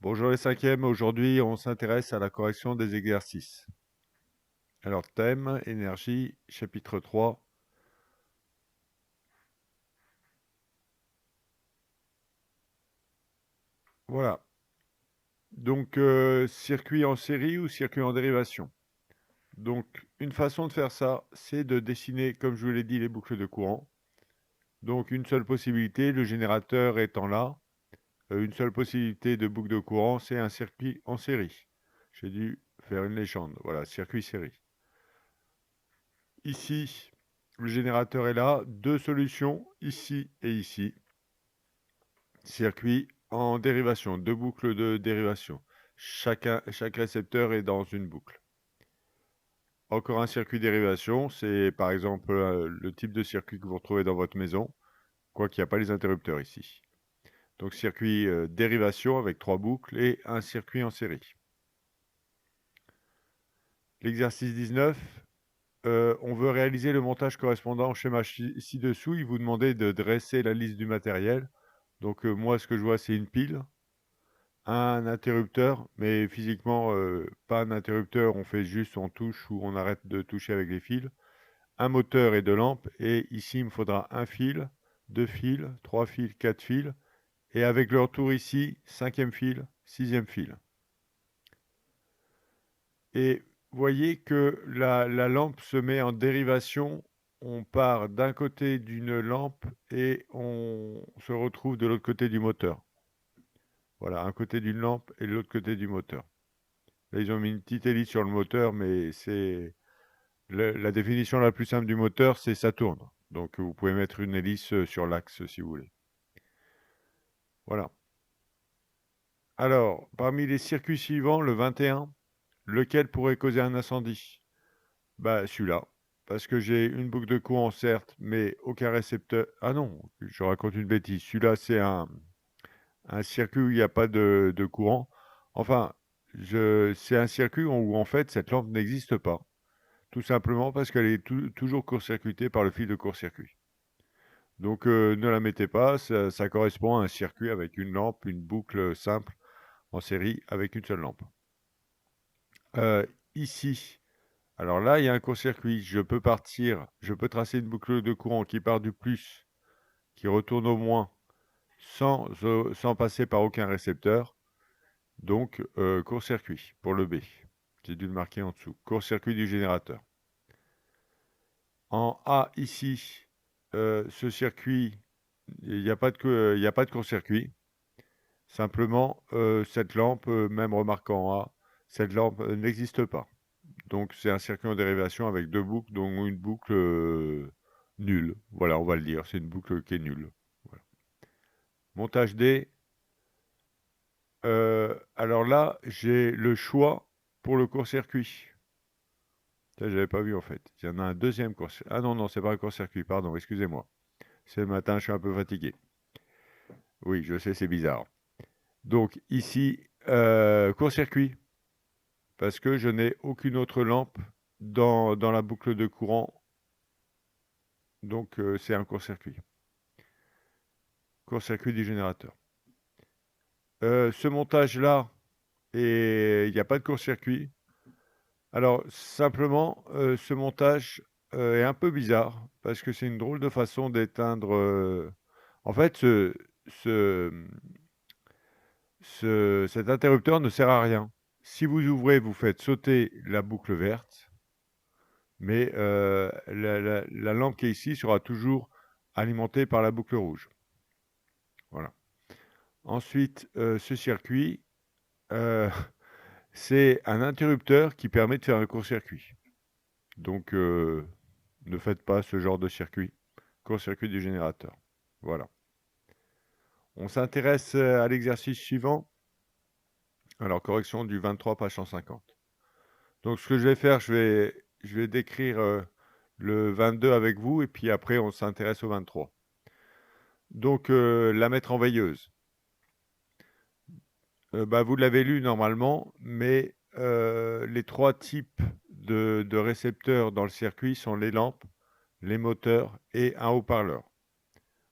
Bonjour les cinquièmes, aujourd'hui on s'intéresse à la correction des exercices. Alors thème, énergie, chapitre 3. Voilà. Donc circuit en série ou circuit en dérivation. Donc une façon de faire ça, c'est de dessiner, comme je vous l'ai dit, les boucles de courant. Donc une seule possibilité, le générateur étant là, une seule possibilité de boucle de courant, c'est un circuit en série. J'ai dû faire une légende, voilà, circuit série. Ici, le générateur est là, deux solutions, ici et ici. Circuit en dérivation, deux boucles de dérivation. Chaque récepteur est dans une boucle. Encore un circuit dérivation, c'est par exemple le type de circuit que vous retrouvez dans votre maison, quoiqu'il n'y a pas les interrupteurs ici. Donc circuit dérivation avec trois boucles et un circuit en série. L'exercice 19, on veut réaliser le montage correspondant au schéma ci-dessous. Il vous demandait de dresser la liste du matériel. Donc moi, ce que je vois, c'est une pile, un interrupteur, mais physiquement, pas un interrupteur, on fait juste, on touche ou on arrête de toucher avec les fils. Un moteur et deux lampes, et ici, il me faudra un fil, deux fils, trois fils, quatre fils, et avec leur tour ici, cinquième fil, sixième fil. Et voyez que la lampe se met en dérivation. On part d'un côté d'une lampe et on se retrouve de l'autre côté du moteur. Voilà, un côté d'une lampe et l'autre côté du moteur. Là, ils ont mis une petite hélice sur le moteur, mais c'est la définition la plus simple du moteur, c'est ça tourne. Donc, vous pouvez mettre une hélice sur l'axe si vous voulez. Voilà. Alors, parmi les circuits suivants, le 21, lequel pourrait causer un incendie? Bah, celui-là. Parce que j'ai une boucle de courant, certes, mais aucun récepteur. Ah non, je raconte une bêtise. Celui-là, c'est un circuit où il n'y a pas de courant. Enfin, c'est un circuit où en fait cette lampe n'existe pas. Tout simplement parce qu'elle est toujours court-circuitée par le fil de court-circuit. Donc ne la mettez pas, ça correspond à un circuit avec une lampe, une boucle simple en série avec une seule lampe. Ici, alors là, il y a un court-circuit. Je peux tracer une boucle de courant qui part du plus, qui retourne au moins, sans passer par aucun récepteur. Donc, court-circuit pour le B. J'ai dû le marquer en dessous. Court-circuit du générateur. En A, ici, ce circuit, il n'y a pas de court-circuit. Simplement, cette lampe, même remarque en A, cette lampe n'existe pas. Donc, c'est un circuit en dérivation avec deux boucles, dont une boucle nulle. Voilà, on va le dire, c'est une boucle qui est nulle. Voilà. Montage D. Alors là, j'ai le choix pour le court-circuit. Ça, je n'avais pas vu en fait. Il y en a un deuxième court-circuit. Ah non, non, c'est pas un court-circuit, pardon, excusez-moi. C'est le matin, je suis un peu fatigué. Oui, je sais, c'est bizarre. Donc ici, court-circuit, parce que je n'ai aucune autre lampe dans la boucle de courant. Donc c'est un court-circuit. Court-circuit du générateur. Ce montage-là, il n'y a pas de court-circuit. Alors, simplement, ce montage est un peu bizarre parce que c'est une drôle de façon d'éteindre. En fait, cet interrupteur ne sert à rien. Si vous ouvrez, vous faites sauter la boucle verte, mais la lampe qui est ici sera toujours alimentée par la boucle rouge. Voilà. Ensuite, ce circuit, c'est un interrupteur qui permet de faire un court-circuit. Donc, ne faites pas ce genre de circuit. Court-circuit du générateur. Voilà. On s'intéresse à l'exercice suivant. Alors, correction du 23, page 150. Donc, ce que je vais faire, je vais décrire le 22 avec vous, et puis après, on s'intéresse au 23. Donc, la mettre en veilleuse. Bah, vous l'avez lu normalement, mais les trois types de récepteurs dans le circuit sont les lampes, les moteurs et un haut-parleur.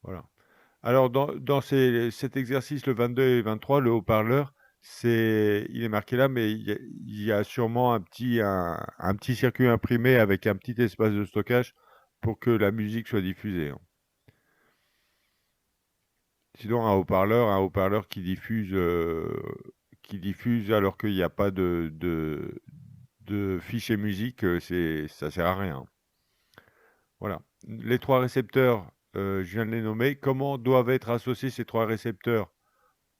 Voilà. Alors, dans cet exercice, le 22 et 23, le haut-parleur, Il est marqué là, mais il y a sûrement un petit circuit imprimé avec un petit espace de stockage pour que la musique soit diffusée, hein. Sinon, un haut-parleur qui diffuse alors qu'il n'y a pas de fichier musique, ça sert à rien. Voilà. Les trois récepteurs, je viens de les nommer. Comment doivent être associés ces trois récepteurs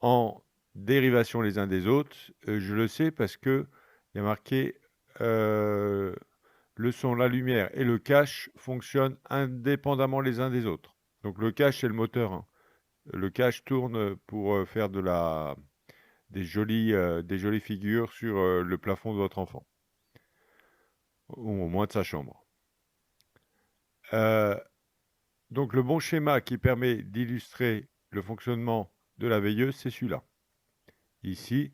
en dérivation les uns des autres? Je le sais parce que il y a marqué le son, la lumière et le cache fonctionnent indépendamment les uns des autres. Donc le cache, c'est le moteur, hein. Le cache tourne pour faire des jolies figures sur le plafond de votre enfant, ou au moins de sa chambre. Euh, donc le bon schéma qui permet d'illustrer le fonctionnement de la veilleuse, c'est celui-là. Ici,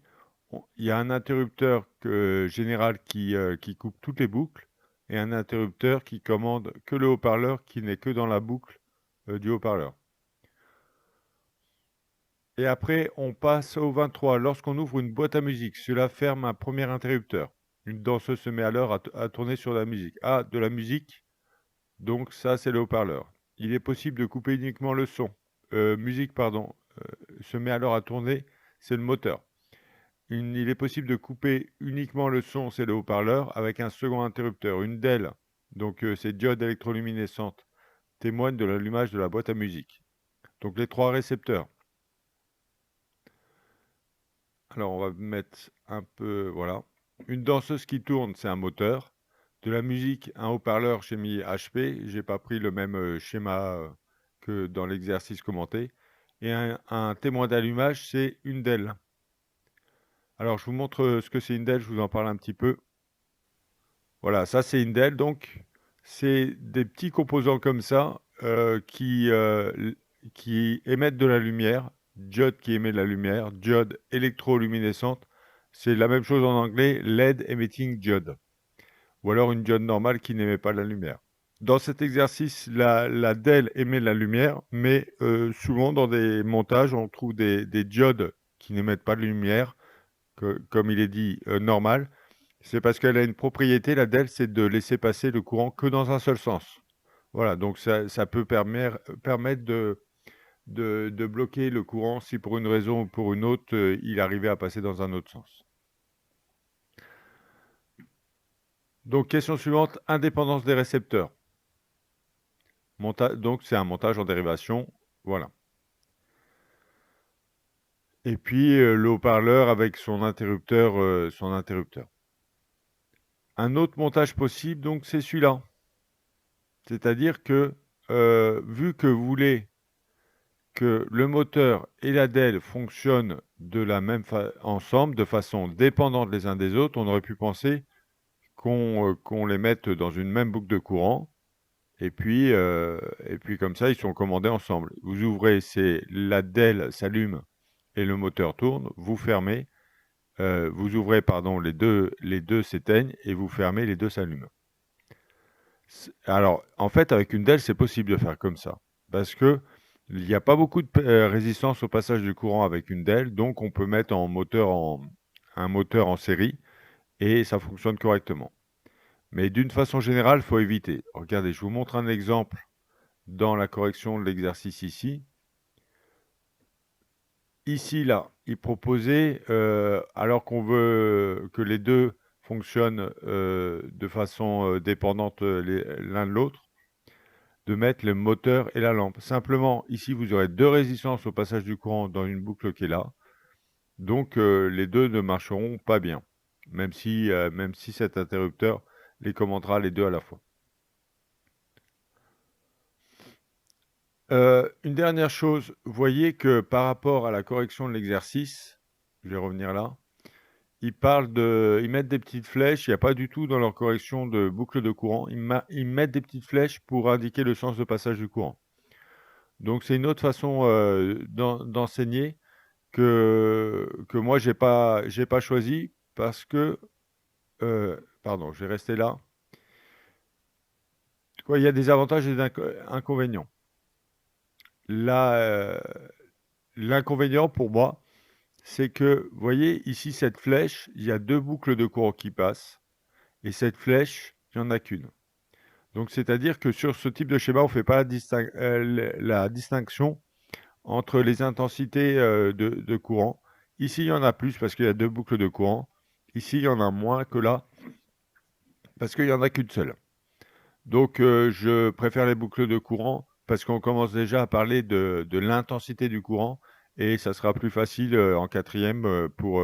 il y a un interrupteur général qui coupe toutes les boucles et un interrupteur qui commande que le haut-parleur qui n'est que dans la boucle du haut-parleur. Et après, on passe au 23. Lorsqu'on ouvre une boîte à musique, cela ferme un premier interrupteur. Une danseuse se met alors à tourner sur la musique. Ah, de la musique, donc ça, c'est le haut-parleur. Il est possible de couper uniquement le son. Musique, pardon, se met alors à tourner, c'est le moteur. Il est possible de couper uniquement le son, c'est le haut-parleur, avec un second interrupteur. Une DEL, donc ces diodes électroluminescentes, témoignent de l'allumage de la boîte à musique. Donc les trois récepteurs. Alors, on va mettre un peu, voilà. Une danseuse qui tourne, c'est un moteur. De la musique, un haut-parleur, j'ai mis HP. J'ai pas pris le même schéma que dans l'exercice commenté. Et un témoin d'allumage, c'est une DEL. Alors, je vous montre ce que c'est une DEL. Je vous en parle un petit peu. Voilà, ça, c'est une DEL. Donc, c'est des petits composants comme ça qui émettent de la lumière. Diode qui émet de la lumière, diode électroluminescente. C'est la même chose en anglais, LED emitting diode. Ou alors une diode normale qui n'émet pas de la lumière. Dans cet exercice, la DEL émet de la lumière, mais souvent dans des montages, on trouve des diodes qui n'émettent pas de lumière, comme il est dit, normales. C'est parce qu'elle a une propriété, la DEL, c'est de laisser passer le courant que dans un seul sens. Voilà, donc ça peut permettre de bloquer le courant si pour une raison ou pour une autre, il arrivait à passer dans un autre sens. Donc, question suivante, indépendance des récepteurs. Donc, c'est un montage en dérivation. Voilà. Et puis, le haut-parleur avec son interrupteur. Un autre montage possible, donc, c'est celui-là. C'est-à-dire que, vu que vous voulez que le moteur et la DEL fonctionnent ensemble, de façon dépendante les uns des autres, on aurait pu penser qu'on les mette dans une même boucle de courant. Et puis comme ça, ils sont commandés ensemble. Vous ouvrez, la DEL s'allume et le moteur tourne. Vous fermez, vous ouvrez, pardon, les deux s'éteignent et vous fermez, les deux s'allument. Alors, en fait, avec une DEL, c'est possible de faire comme ça. Parce que il n'y a pas beaucoup de résistance au passage du courant avec une DEL, donc on peut mettre un moteur en série et ça fonctionne correctement. Mais d'une façon générale, il faut éviter. Regardez, je vous montre un exemple dans la correction de l'exercice ici. Ici, là, il proposait, alors qu'on veut que les deux fonctionnent de façon dépendante l'un de l'autre, de mettre le moteur et la lampe. Simplement, ici, vous aurez deux résistances au passage du courant dans une boucle qui est là. Donc, les deux ne marcheront pas bien, même si cet interrupteur les commandera les deux à la fois. Une dernière chose, vous voyez que par rapport à la correction de l'exercice, je vais revenir là, ils mettent des petites flèches, il n'y a pas du tout dans leur correction de boucle de courant, ils mettent des petites flèches pour indiquer le sens de passage du courant. Donc c'est une autre façon d'enseigner que moi j'ai pas choisi parce que, pardon, je vais rester là. Il y a des avantages et des inconvénients. L'inconvénient pour moi, c'est que, vous voyez ici cette flèche, il y a 2 boucles de courant qui passent et cette flèche, il y en a qu'une. Donc c'est-à-dire que sur ce type de schéma, on fait pas la distinction entre les intensités, de courant. Ici, il y en a plus parce qu'il y a 2 boucles de courant. Ici, il y en a moins que là parce qu'il y en a qu'une seule. Donc je préfère les boucles de courant parce qu'on commence déjà à parler de l'intensité du courant et ça sera plus facile, en 4e, pour,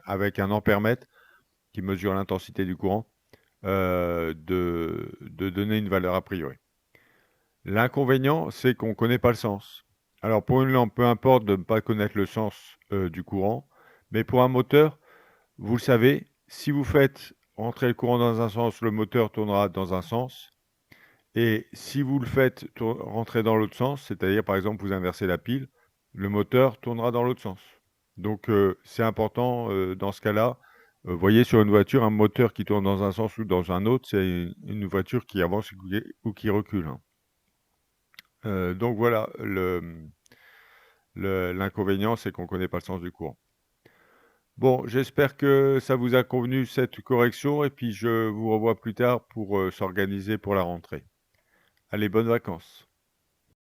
avec un ampèremètre qui mesure l'intensité du courant, de donner une valeur a priori. L'inconvénient, c'est qu'on ne connaît pas le sens. Alors pour une lampe, peu importe de ne pas connaître le sens, du courant, mais pour un moteur, vous le savez, si vous faites rentrer le courant dans un sens, le moteur tournera dans un sens et si vous le faites rentrer dans l'autre sens, c'est-à-dire par exemple vous inversez la pile, le moteur tournera dans l'autre sens. Donc c'est important, dans ce cas-là, vous voyez sur une voiture, un moteur qui tourne dans un sens ou dans un autre, c'est une voiture qui avance ou qui recule, hein. Donc voilà, l'inconvénient, c'est qu'on ne connaît pas le sens du courant. Bon, j'espère que ça vous a convenu cette correction et puis je vous revois plus tard pour, s'organiser pour la rentrée. Allez, bonnes vacances.